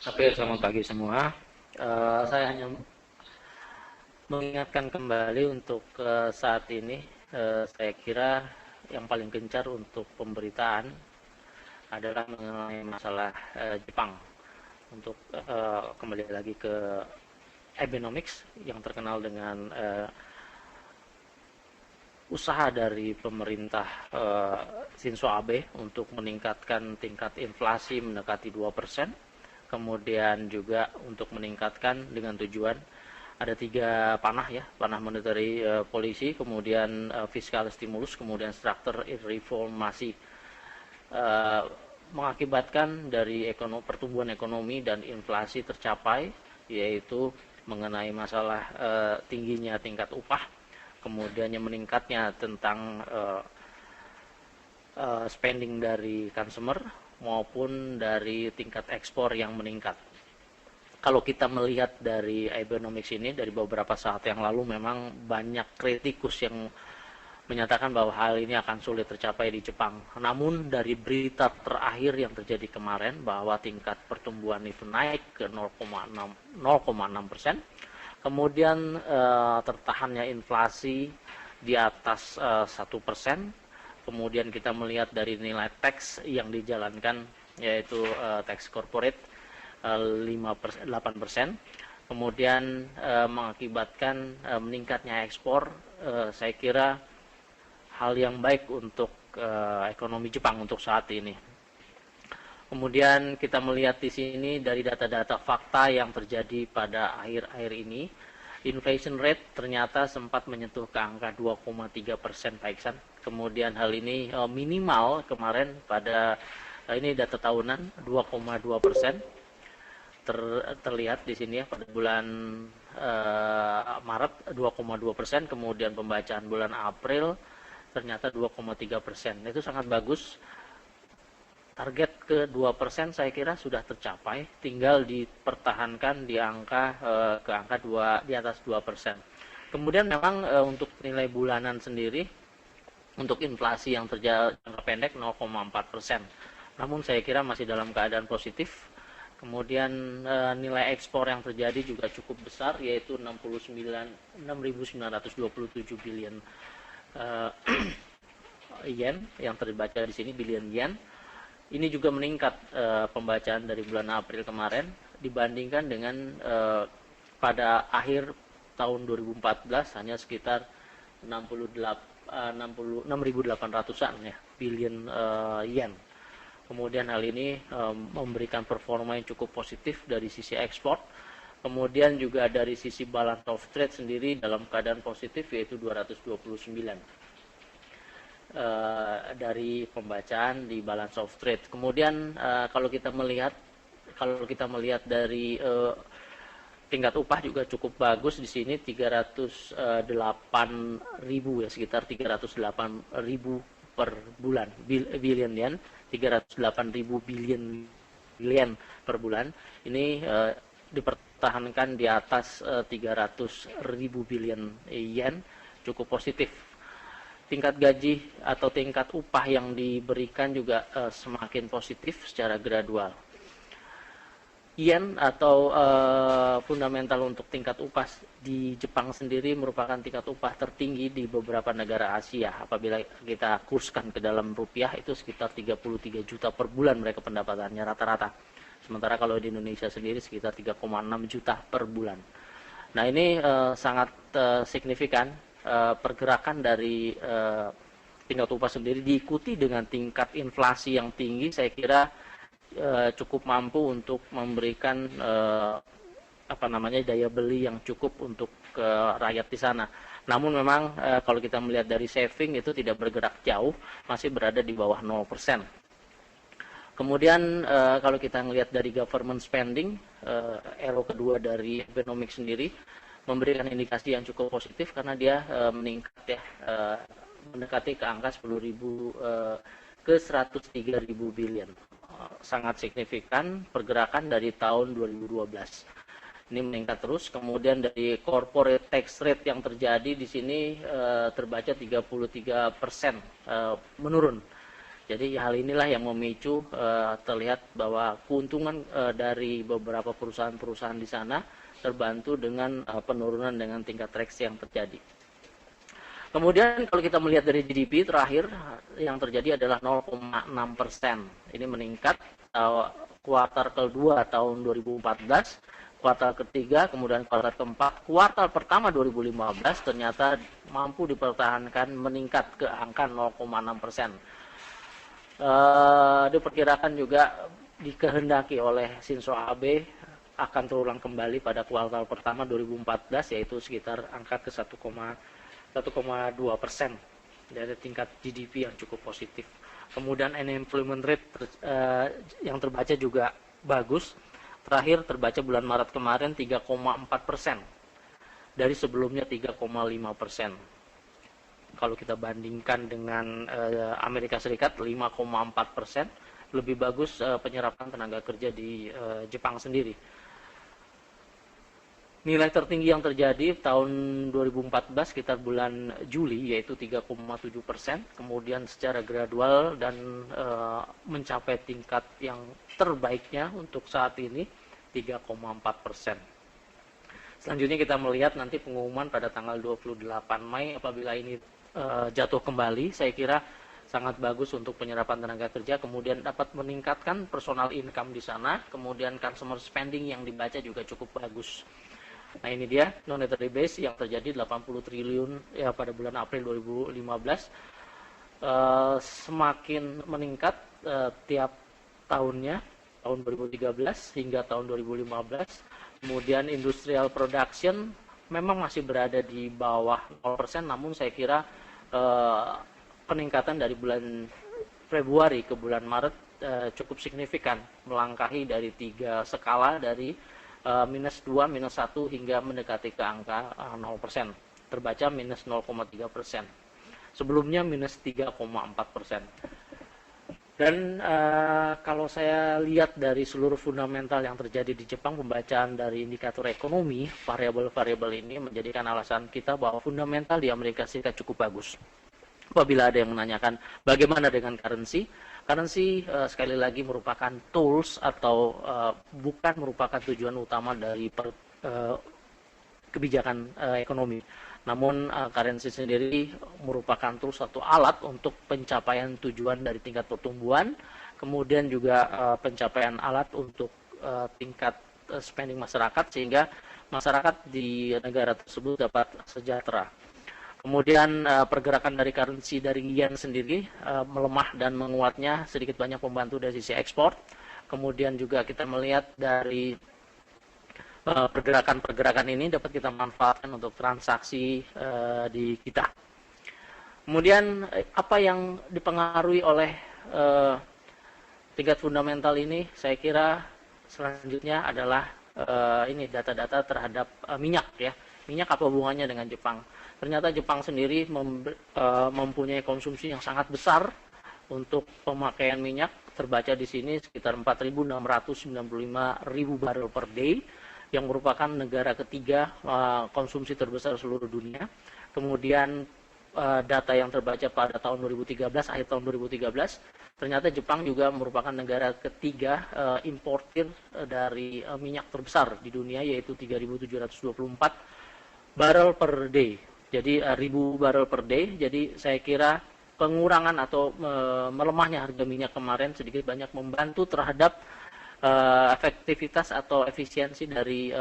Oke, selamat pagi semua. Saya hanya mengingatkan kembali untuk saat ini, saya kira yang paling gencar untuk pemberitaan adalah mengenai masalah Jepang. Untuk kembali lagi ke Abenomics yang terkenal dengan usaha dari pemerintah Shinzo Abe untuk meningkatkan tingkat inflasi mendekati 2%, kemudian juga untuk meningkatkan dengan tujuan ada tiga panah ya, panah monetary policy, kemudian fiskal stimulus, kemudian struktur reformasi, uh, mengakibatkan dari pertumbuhan ekonomi dan inflasi tercapai, yaitu mengenai masalah tingginya tingkat upah, kemudian yang meningkatnya tentang spending dari consumer maupun dari tingkat ekspor yang meningkat. Kalau kita melihat dari Abenomics ini dari beberapa saat yang lalu, memang banyak kritikus yang menyatakan bahwa hal ini akan sulit tercapai di Jepang. Namun dari berita terakhir yang terjadi kemarin bahwa tingkat pertumbuhan itu naik ke 0,6%, kemudian tertahannya inflasi di atas 1%, kemudian kita melihat dari nilai tax yang dijalankan, yaitu tax corporate 8%, kemudian mengakibatkan meningkatnya ekspor. Saya kira hal yang baik untuk ekonomi Jepang untuk saat ini. Kemudian kita melihat di sini dari data-data fakta yang terjadi pada akhir-akhir ini, inflation rate ternyata sempat menyentuh ke angka 2,3% Pak Iksan. Kemudian hal ini minimal kemarin pada ini data tahunan 2,2%. Terlihat di sini ya pada bulan Maret 2,2%, kemudian pembacaan bulan April ternyata 2,3%. Itu sangat bagus. Target ke 2% saya kira sudah tercapai, tinggal dipertahankan di ke angka 2, di atas 2%. Kemudian memang untuk nilai bulanan sendiri untuk inflasi yang terjadi jangka pendek 0,4%. Namun saya kira masih dalam keadaan positif. Kemudian nilai ekspor yang terjadi juga cukup besar, yaitu 6.927 billion yen yang terbaca di sini, billion yen. Ini juga meningkat pembacaan dari bulan April kemarin dibandingkan dengan pada akhir tahun 2014 hanya sekitar 6.800-an ya billion yen. Kemudian hal ini memberikan performa yang cukup positif dari sisi ekspor. Kemudian juga dari sisi balance of trade sendiri dalam keadaan positif, yaitu 229 dari pembacaan di balance of trade. Kemudian kalau kita melihat dari tingkat upah juga cukup bagus di sini, 308.000 ya, sekitar 308.000 per bulan, billion yen, 308.000 billion per bulan. Ini dipertahankan di atas 300.000 billion yen, cukup positif. Tingkat gaji atau tingkat upah yang diberikan juga semakin positif secara gradual. Yen atau fundamental untuk tingkat upah di Jepang sendiri merupakan tingkat upah tertinggi di beberapa negara Asia. Apabila kita kurskan ke dalam rupiah, itu sekitar 33 juta per bulan mereka pendapatannya rata-rata. Sementara kalau di Indonesia sendiri sekitar 3,6 juta per bulan. Nah, ini sangat signifikan. Pergerakan dari tingkat upah sendiri diikuti dengan tingkat inflasi yang tinggi. Saya kira cukup mampu untuk memberikan daya beli yang cukup untuk rakyat di sana. Namun memang kalau kita melihat dari saving itu tidak bergerak jauh, masih berada di bawah 0%. Kemudian kalau kita melihat dari government spending, arrow kedua dari Abenomics sendiri memberikan indikasi yang cukup positif karena dia meningkat ya, mendekati ke angka 10.000 ke 103.000 billion. Sangat signifikan pergerakan dari tahun 2012. Ini meningkat terus. Kemudian dari corporate tax rate yang terjadi di sini terbaca 33% menurun Jadi hal inilah yang memicu terlihat bahwa keuntungan dari beberapa perusahaan-perusahaan di sana terbantu dengan penurunan dengan tingkat traksi yang terjadi. Kemudian kalau kita melihat dari GDP terakhir yang terjadi adalah 0,6%. Ini meningkat kuartal kedua tahun 2014, kuartal ketiga, kemudian kuartal keempat, kuartal pertama 2015 ternyata mampu dipertahankan meningkat ke angka 0,6%. Diperkirakan juga dikehendaki oleh Shinzo Abe akan terulang kembali pada kuartal pertama 2014, yaitu sekitar angka ke 1,2% dari tingkat GDP yang cukup positif. Kemudian unemployment rate yang terbaca juga bagus. Terakhir terbaca bulan Maret kemarin 3,4% dari sebelumnya 3,5%. Kalau kita bandingkan dengan Amerika Serikat 5,4%, lebih bagus penyerapan tenaga kerja di Jepang sendiri. Nilai tertinggi yang terjadi tahun 2014 sekitar bulan Juli yaitu 3,7%, kemudian secara gradual dan mencapai tingkat yang terbaiknya untuk saat ini 3,4%. Selanjutnya kita melihat nanti pengumuman pada tanggal 28 Mei apabila ini jatuh kembali, saya kira sangat bagus untuk penyerapan tenaga kerja, kemudian dapat meningkatkan personal income di sana, kemudian consumer spending yang dibaca juga cukup bagus. Nah ini dia non-monetary base yang terjadi 80 triliun ya pada bulan April 2015, semakin meningkat tiap tahunnya, tahun 2013 hingga tahun 2015. Kemudian industrial production memang masih berada di bawah 0%, namun saya kira peningkatan dari bulan Februari ke bulan Maret cukup signifikan, melangkahi dari 3 skala dari minus 2, minus 1 hingga mendekati ke angka 0%. Terbaca minus 0,3%. Sebelumnya minus 3,4%. Dan kalau saya lihat dari seluruh fundamental yang terjadi di Jepang, pembacaan dari indikator ekonomi, variabel-variabel ini menjadikan alasan kita bahwa fundamental di Amerika Serikat cukup bagus. Apabila ada yang menanyakan bagaimana dengan currency, sekali lagi merupakan tools atau bukan merupakan tujuan utama dari kebijakan ekonomi. Namun currency sendiri merupakan tools atau alat untuk pencapaian tujuan dari tingkat pertumbuhan, kemudian juga pencapaian alat untuk tingkat spending masyarakat sehingga masyarakat di negara tersebut dapat sejahtera. Kemudian pergerakan dari currency dari yen sendiri melemah dan menguatnya sedikit banyak membantu dari sisi ekspor. Kemudian juga kita melihat dari pergerakan-pergerakan ini dapat kita manfaatkan untuk transaksi di kita. Kemudian apa yang dipengaruhi oleh tingkat fundamental ini, saya kira selanjutnya adalah ini data-data terhadap minyak ya. Minyak apa hubungannya dengan Jepang? Ternyata Jepang sendiri mempunyai konsumsi yang sangat besar untuk pemakaian minyak, terbaca di sini sekitar 4.695.000 barrel per day, yang merupakan negara ketiga konsumsi terbesar seluruh dunia. Kemudian data yang terbaca pada tahun 2013, akhir tahun 2013, ternyata Jepang juga merupakan negara ketiga importir dari minyak terbesar di dunia, yaitu 3.724 barrel per day. Jadi 1.000 barrel per day. Jadi saya kira pengurangan atau melemahnya harga minyak kemarin sedikit banyak membantu terhadap efektivitas atau efisiensi dari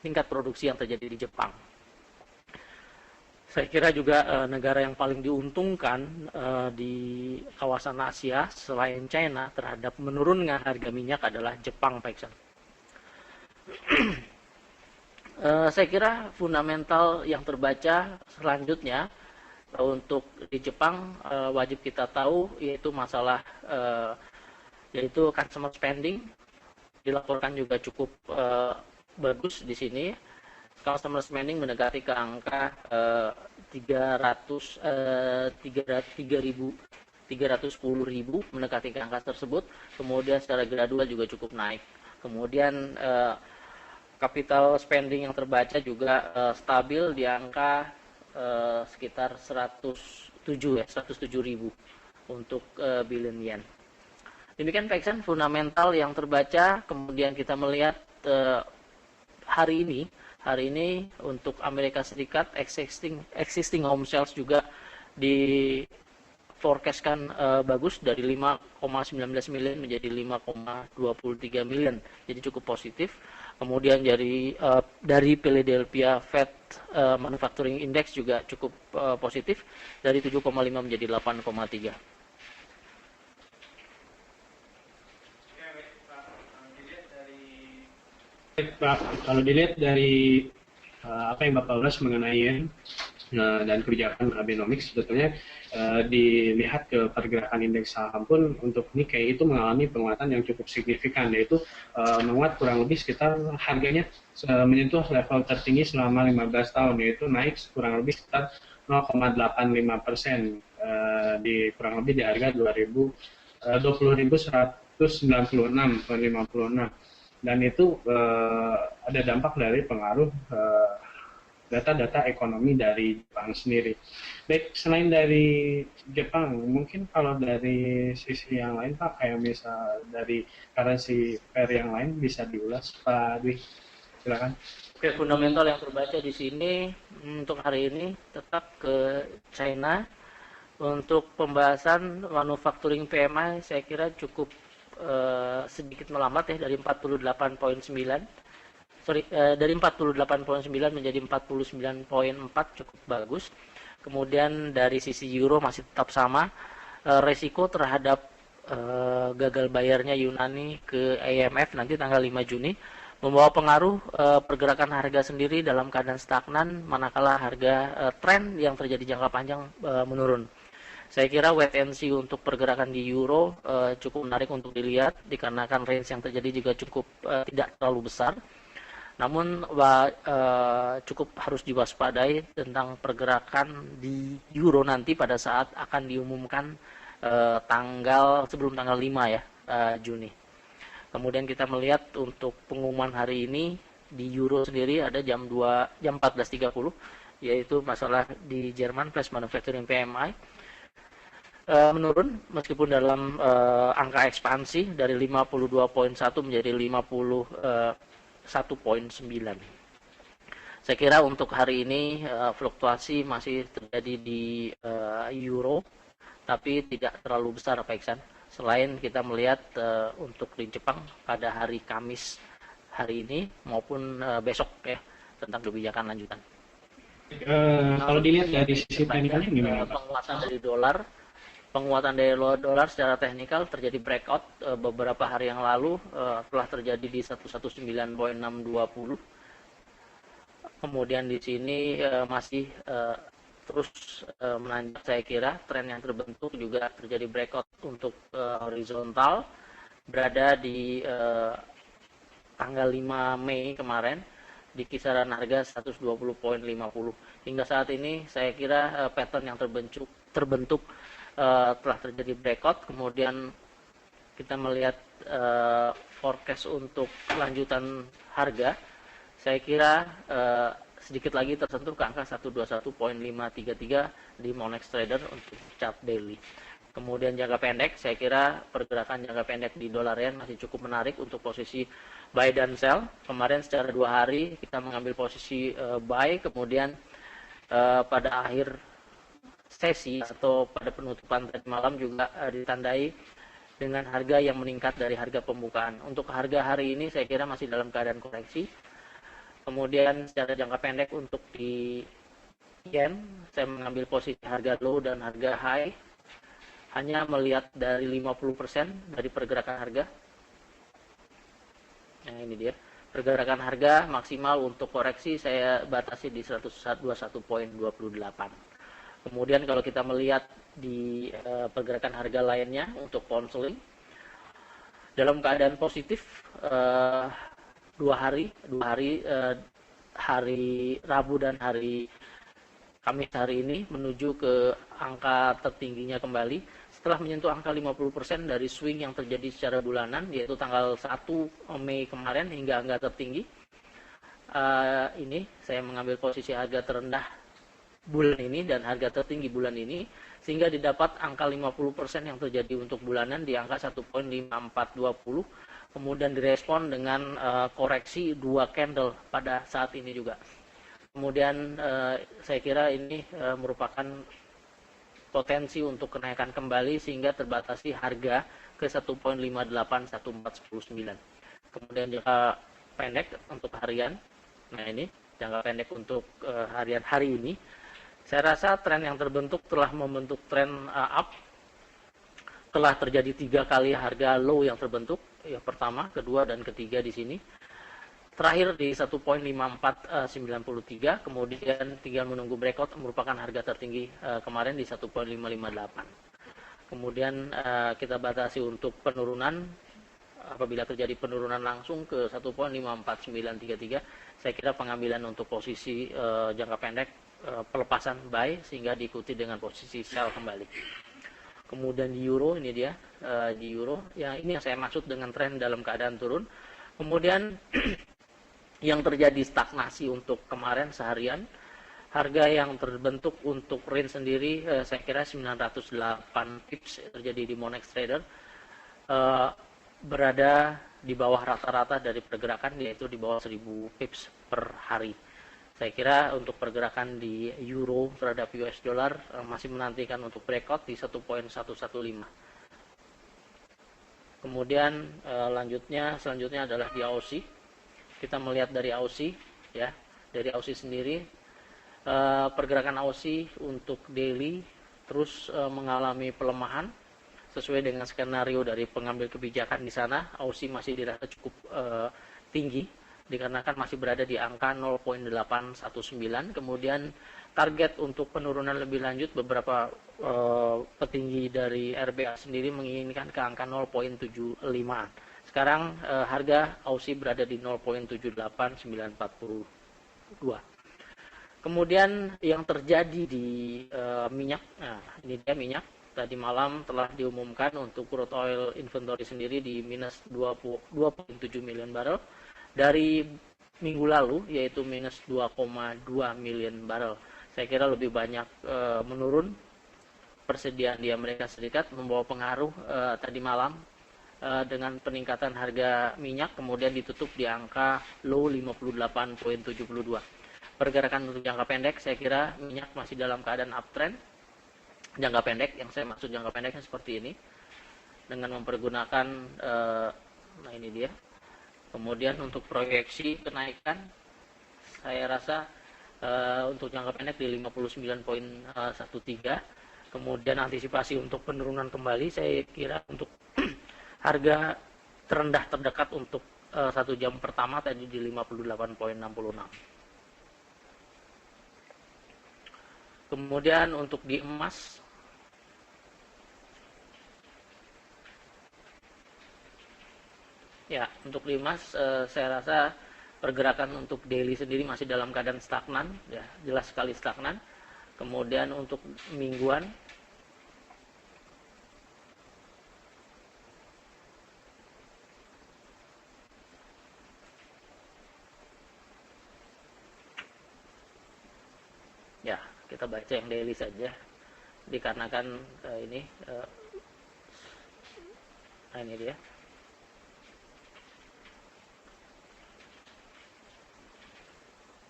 tingkat produksi yang terjadi di Jepang. Saya kira juga negara yang paling diuntungkan di kawasan Asia selain China terhadap menurunnya harga minyak adalah Jepang, Pak Iksan. Saya kira fundamental yang terbaca selanjutnya untuk di Jepang wajib kita tahu yaitu masalah yaitu consumer spending dilaporkan juga cukup bagus di sini. Consumer spending mendekati ke angka 310.000 mendekati ke angka tersebut. Kemudian secara gradual juga cukup naik. Kemudian capital spending yang terbaca juga stabil di angka sekitar 100 107.000 untuk billion yen. Demikian Pak Iksan, fundamental yang terbaca. Kemudian kita melihat hari ini untuk Amerika Serikat existing home sales juga di forecastkan bagus dari 5,19 million menjadi 5,23 million, jadi cukup positif. Kemudian dari Philadelphia Fed Manufacturing Index juga cukup positif dari 7,5 menjadi 8,3. Pak, kalau dilihat dari apa yang Bapak ulas mengenai yen dan kebijakan Abenomics, sebetulnya dilihat ke pergerakan indeks saham pun untuk Nikkei itu mengalami penguatan yang cukup signifikan, yaitu menguat kurang lebih sekitar harganya menyentuh level tertinggi selama 15 tahun, yaitu naik kurang lebih sekitar 0,85% di kurang lebih di harga 20.196,56, dan itu ada dampak dari pengaruh data-data ekonomi dari Jepang sendiri. Baik, selain dari Jepang, mungkin kalau dari sisi yang lain Pak, kayak misal dari currency pair yang lain bisa diulas Pak Dwi, silakan. Oke, fundamental yang terbaca di sini untuk hari ini tetap ke China. Untuk pembahasan manufacturing PMI saya kira cukup sedikit melambat ya, dari 48,9 menjadi 49,4, cukup bagus. Kemudian dari sisi euro masih tetap sama, resiko terhadap gagal bayarnya Yunani ke IMF nanti tanggal 5 Juni membawa pengaruh pergerakan harga sendiri dalam keadaan stagnan, manakala harga tren yang terjadi jangka panjang menurun. Saya kira wait and see untuk pergerakan di euro cukup menarik untuk dilihat, dikarenakan range yang terjadi juga cukup tidak terlalu besar. Namun cukup harus diwaspadai tentang pergerakan di euro nanti pada saat akan diumumkan sebelum tanggal 5 ya, Juni. Kemudian kita melihat untuk pengumuman hari ini di euro sendiri ada jam 14.30, yaitu masalah di Jerman plus manufacturing PMI menurun meskipun dalam angka ekspansi dari 52,1 menjadi 51,9. Saya kira untuk hari ini fluktuasi masih terjadi di euro, tapi tidak terlalu besar Pak Iksan. Selain kita melihat untuk di Jepang pada hari Kamis hari ini maupun besok ya, tentang kebijakan lanjutan. Kalau dilihat dari sisi teknikalnya gimana Pak? Penguatan dari dolar secara teknikal terjadi breakout beberapa hari yang lalu, telah terjadi di 119.620. Kemudian di sini masih terus menanjak. Saya kira tren yang terbentuk juga terjadi breakout untuk horizontal, berada di tanggal 5 Mei kemarin di kisaran harga 120.50. Hingga saat ini saya kira pattern yang terbentuk telah terjadi breakout. Kemudian kita melihat forecast untuk lanjutan harga, saya kira sedikit lagi tersentuh ke angka 121.533 di Monex Trader untuk chart daily. Kemudian jangka pendek, saya kira pergerakan jangka pendek di dolar yen masih cukup menarik untuk posisi buy dan sell. Kemarin secara 2 hari kita mengambil posisi buy, kemudian pada akhir sesi atau pada penutupan tadi malam juga ditandai dengan harga yang meningkat dari harga pembukaan. Untuk harga hari ini saya kira masih dalam keadaan koreksi. Kemudian secara jangka pendek untuk di yen, saya mengambil posisi harga low dan harga high, hanya melihat dari 50% dari pergerakan harga. Nah ini dia, pergerakan harga maksimal untuk koreksi saya batasi di 121.28. Kemudian kalau kita melihat di pergerakan harga lainnya untuk pound sterling dalam keadaan positif, 2 hari hari Rabu dan hari Kamis hari ini menuju ke angka tertingginya kembali setelah menyentuh angka 50% dari swing yang terjadi secara bulanan, yaitu tanggal 1 Mei kemarin hingga angka tertinggi. Ini saya mengambil posisi harga terendah bulan ini dan harga tertinggi bulan ini sehingga didapat angka 50% yang terjadi untuk bulanan di angka 1.5420, kemudian direspon dengan koreksi 2 candle pada saat ini juga. Kemudian saya kira ini merupakan potensi untuk kenaikan kembali sehingga terbatasi harga ke 1.58149. Kemudian jangka pendek untuk harian, nah ini jangka pendek untuk harian hari ini, saya rasa tren yang terbentuk telah membentuk tren up. Telah terjadi 3 kali harga low yang terbentuk, yang pertama, kedua, dan ketiga di sini. Terakhir di 1.5493, kemudian tinggal menunggu breakout, merupakan harga tertinggi kemarin di 1.558. Kemudian kita batasi untuk penurunan, apabila terjadi penurunan langsung ke 1.54933, saya kira pengambilan untuk posisi jangka pendek, pelepasan buy sehingga diikuti dengan posisi sell kembali. Kemudian di euro, ini dia di euro, ya ini yang saya maksud dengan tren dalam keadaan turun. Kemudian yang terjadi stagnasi untuk kemarin seharian, harga yang terbentuk untuk range sendiri saya kira 908 pips terjadi di Monex Trader, berada di bawah rata-rata dari pergerakan, yaitu di bawah 1000 pips per hari. Saya kira untuk pergerakan di euro terhadap US dollar masih menantikan untuk breakout di 1.115. Kemudian selanjutnya adalah di Aussie. Kita melihat dari Aussie, ya, dari Aussie sendiri, pergerakan Aussie untuk daily terus mengalami pelemahan sesuai dengan skenario dari pengambil kebijakan di sana. Aussie masih dirasa cukup tinggi dikarenakan masih berada di angka 0.819. Kemudian target untuk penurunan lebih lanjut, beberapa petinggi dari RBA sendiri menginginkan ke angka 0.75. Sekarang harga Aussie berada di 0.78942. Kemudian yang terjadi di minyak, nah ini dia minyak. Tadi malam telah diumumkan untuk crude oil inventory sendiri di minus 2.7 million barrel dari minggu lalu, yaitu minus 2,2 million barrel. Saya kira lebih banyak menurun persediaan di Amerika Serikat, membawa pengaruh tadi malam dengan peningkatan harga minyak, kemudian ditutup di angka low 58.72. Pergerakan untuk jangka pendek, saya kira minyak masih dalam keadaan uptrend. Jangka pendek, yang saya maksud jangka pendeknya seperti ini, dengan mempergunakan nah ini dia. Kemudian untuk proyeksi kenaikan, saya rasa untuk jangka pendek di 59.13. Kemudian antisipasi untuk penurunan kembali, saya kira untuk harga terendah terdekat untuk 1 jam pertama tadi di 58.66. Kemudian untuk di emas, ya, untuk di emas saya rasa pergerakan untuk daily sendiri masih dalam keadaan stagnan, ya, jelas sekali stagnan. Kemudian untuk mingguan, ya, kita baca yang daily saja, dikarenakan ini nah ini dia.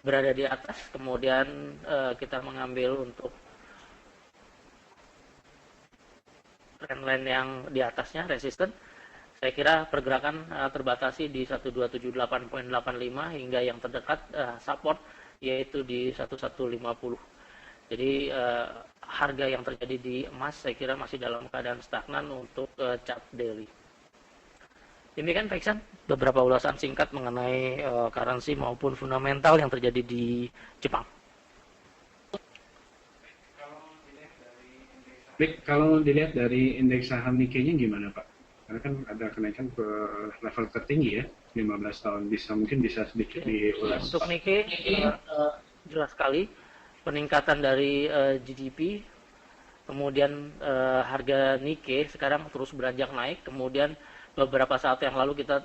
Berada di atas, kemudian kita mengambil untuk trendline yang di atasnya, resisten. Saya kira pergerakan terbatasi di 1278.85 hingga yang terdekat support yaitu di 1150. Jadi harga yang terjadi di emas saya kira masih dalam keadaan stagnan untuk chart daily. Demikian Pak Iksan, beberapa ulasan singkat mengenai currency maupun fundamental yang terjadi di Jepang. Baik, kalau dilihat dari indeks saham Nikkei-nya gimana Pak? Karena kan ada kenaikan ke level tertinggi ya, 15 tahun. Mungkin bisa sedikit diulas. Untuk Nikkei, jelas sekali peningkatan dari GDP, kemudian harga Nikkei sekarang terus beranjak naik, kemudian beberapa saat yang lalu kita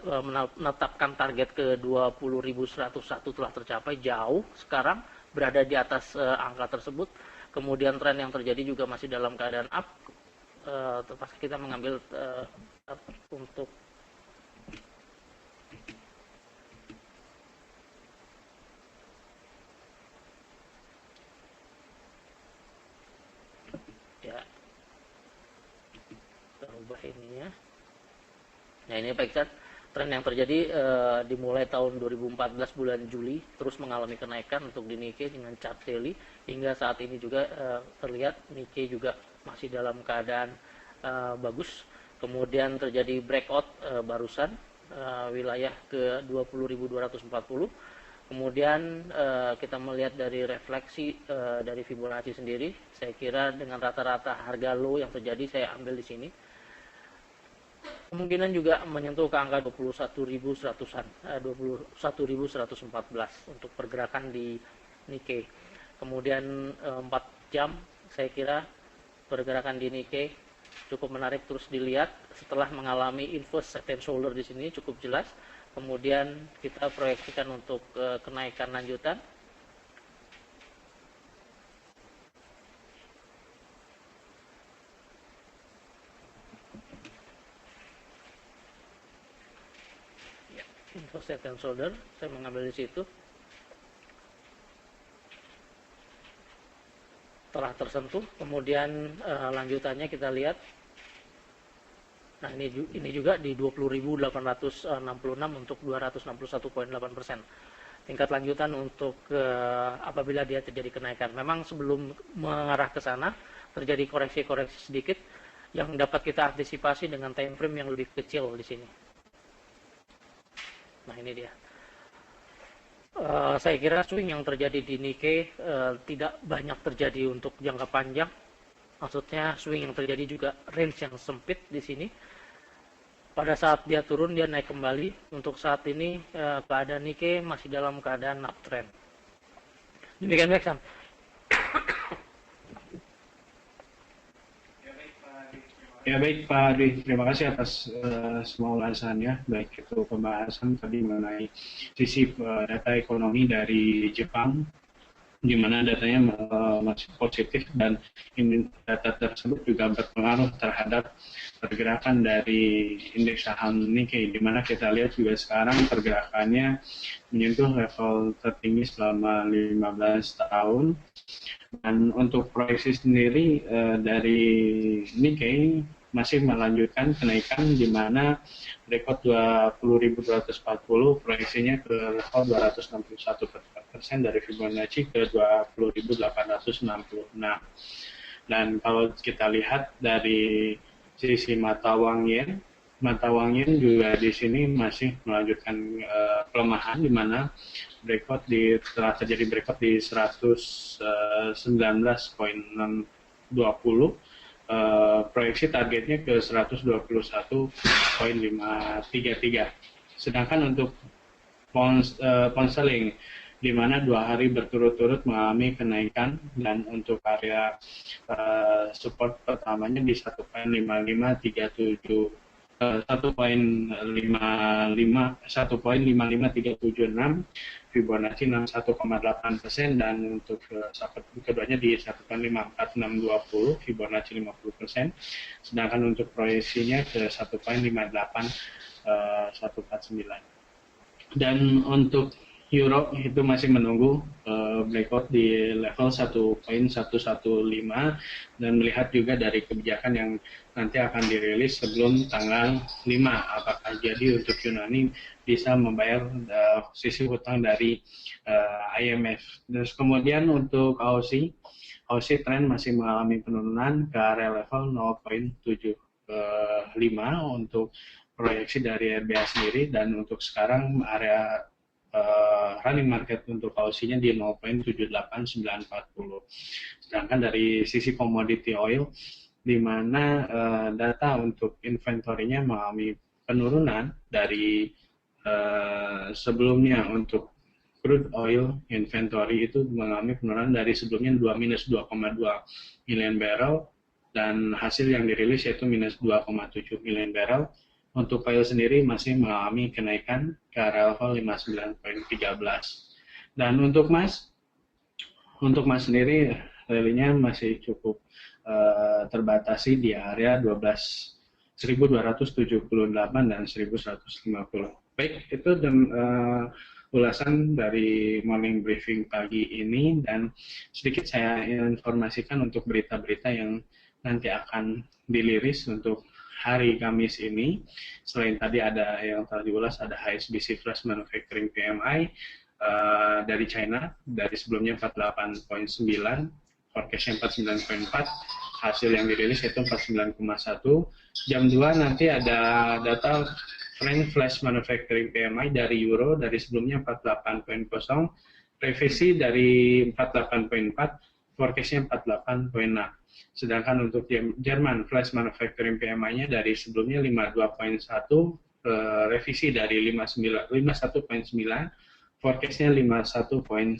menetapkan target ke 20.101 telah tercapai, jauh sekarang berada di atas angka tersebut. Kemudian tren yang terjadi juga masih dalam keadaan up. Terpaksa kita mengambil untuk ya, kita ubah ininya. Nah, ini Pak Iksan, tren yang terjadi dimulai tahun 2014 bulan Juli terus mengalami kenaikan untuk di Nikkei dengan chart daily hingga saat ini juga terlihat Nikkei juga masih dalam keadaan bagus. Kemudian terjadi breakout barusan wilayah ke 20.240. Kemudian kita melihat dari refleksi dari Fibonacci sendiri, saya kira dengan rata-rata harga low yang terjadi saya ambil di sini. Kemungkinan juga menyentuh ke angka 21.100-an, 21.114 untuk pergerakan di Nikkei. Kemudian 4 jam saya kira pergerakan di Nikkei cukup menarik terus dilihat setelah mengalami inverse head and shoulder di sini cukup jelas. Kemudian kita proyeksikan untuk kenaikan lanjutan. Inverse head and shoulder, saya mengambil di situ. Telah tersentuh, kemudian lanjutannya kita lihat. Nah, ini juga di 20.866 untuk 261,8%. Tingkat lanjutan untuk apabila dia terjadi kenaikan. Memang sebelum mengarah ke sana terjadi koreksi-koreksi sedikit yang dapat kita antisipasi dengan time frame yang lebih kecil di sini. Nah, ini dia. Saya kira swing yang terjadi di Nikkei tidak banyak terjadi untuk jangka panjang. Maksudnya swing yang terjadi juga range yang sempit di sini. Pada saat dia turun dia naik kembali. Untuk saat ini keadaan Nikkei masih dalam keadaan uptrend. Demikian Pak Sam. Ya baik Pak Dwi, terima kasih atas semua ulasannya, baik itu pembahasan tadi mengenai sisi data ekonomi dari Jepang, di mana datanya masih positif dan data tersebut juga berpengaruh terhadap pergerakan dari indeks saham Nikkei, di mana kita lihat juga sekarang pergerakannya menyentuh level tertinggi selama 15 tahun. Dan untuk proyeksi sendiri dari Nikkei masih melanjutkan kenaikan, di mana rekod 20.240 proyeksinya ke level 261% dari Fibonacci ke 20.866. Dan kalau kita lihat dari sisi mata uang yen juga di sini masih melanjutkan pelemahan, di mana telah terjadi breakout di 119.620. Proyeksi targetnya ke 121.533. Sedangkan untuk pound sterling, di mana 2 hari berturut-turut mengalami kenaikan, dan untuk area support pertamanya di 1.55376, Fibonacci 61,8%, dan untuk support keduanya di 1.54620, Fibonacci 50%, sedangkan untuk proyeksinya ke 1.58149. Dan untuk Euro itu masih menunggu breakout di level 1.115, dan melihat juga dari kebijakan yang nanti akan dirilis sebelum tanggal 5, apakah jadi untuk Yunani bisa membayar sisi hutang dari IMF. Terus kemudian untuk Aussie tren masih mengalami penurunan ke area level 0.75 untuk proyeksi dari RBA sendiri, dan untuk sekarang area running market untuk Aussie-nya di 0.78940. Sedangkan dari sisi commodity oil, di mana data untuk inventory-nya mengalami penurunan dari sebelumnya. Untuk crude oil inventory itu mengalami penurunan dari sebelumnya minus 2,2 million barrel, dan hasil yang dirilis yaitu minus 2,7 million barrel. Untuk oil sendiri masih mengalami kenaikan ke level 59.13. Dan untuk emas sendiri rally-nya masih cukup terbatasi di area 12.278 dan 1150. Baik, itu ulasan dari morning briefing pagi ini, dan sedikit saya informasikan untuk berita-berita yang nanti akan diliris untuk hari Kamis ini. Selain tadi ada yang telah diulas, ada HSBC Flash Manufacturing PMI dari China, dari sebelumnya 48.9, forecastnya 49.4, hasil yang dirilis yaitu 49,1. Jam 2 nanti ada data Frank Flash Manufacturing PMI dari Euro, dari sebelumnya 48.0, revisi dari 48.4, forecastnya 48.6. Sedangkan untuk Jerman Flash Manufacturing PMI-nya dari sebelumnya 52.1, revisi dari 51.9, forecastnya 51.9.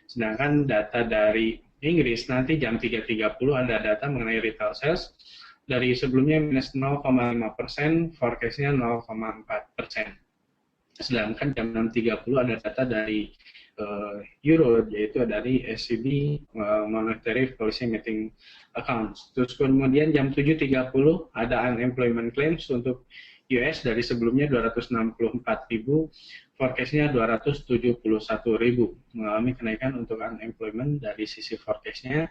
Sedangkan data dari Inggris nanti jam 3.30 ada data mengenai retail sales, dari sebelumnya minus 0,5%, forecastnya 0,4%. Sedangkan jam 6.30 ada data dari Euro, yaitu dari SCB Monetary Policy Meeting Accounts. Terus kemudian jam 7.30 ada unemployment claims untuk US, dari sebelumnya 264.000, forecastnya 271.000, mengalami kenaikan untuk unemployment dari sisi forecastnya.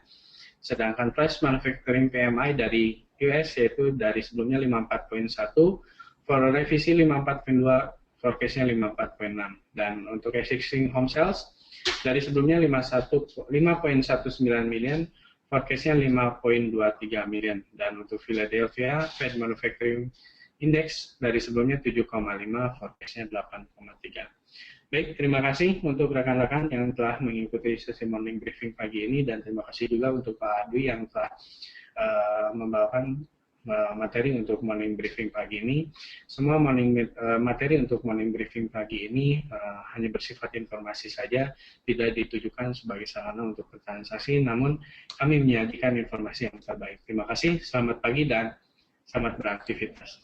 Sedangkan Flash Manufacturing PMI dari US yaitu dari sebelumnya 54.1, for revisi 54.2, forecastnya 54.6. Dan untuk existing home sales dari sebelumnya 5.19 million, forecastnya 5.23 million. Dan untuk Philadelphia Fed Manufacturing Index dari sebelumnya 7,5, forecastnya 8,3. Baik, terima kasih untuk rekan-rekan yang telah mengikuti sesi morning briefing pagi ini, dan terima kasih juga untuk Pak Dwi yang telah membawakan materi untuk morning briefing pagi ini. Semua materi untuk morning briefing pagi ini hanya bersifat informasi saja, tidak ditujukan sebagai sarana untuk bertransaksi, namun kami menyajikan informasi yang terbaik. Terima kasih, selamat pagi dan selamat beraktivitas.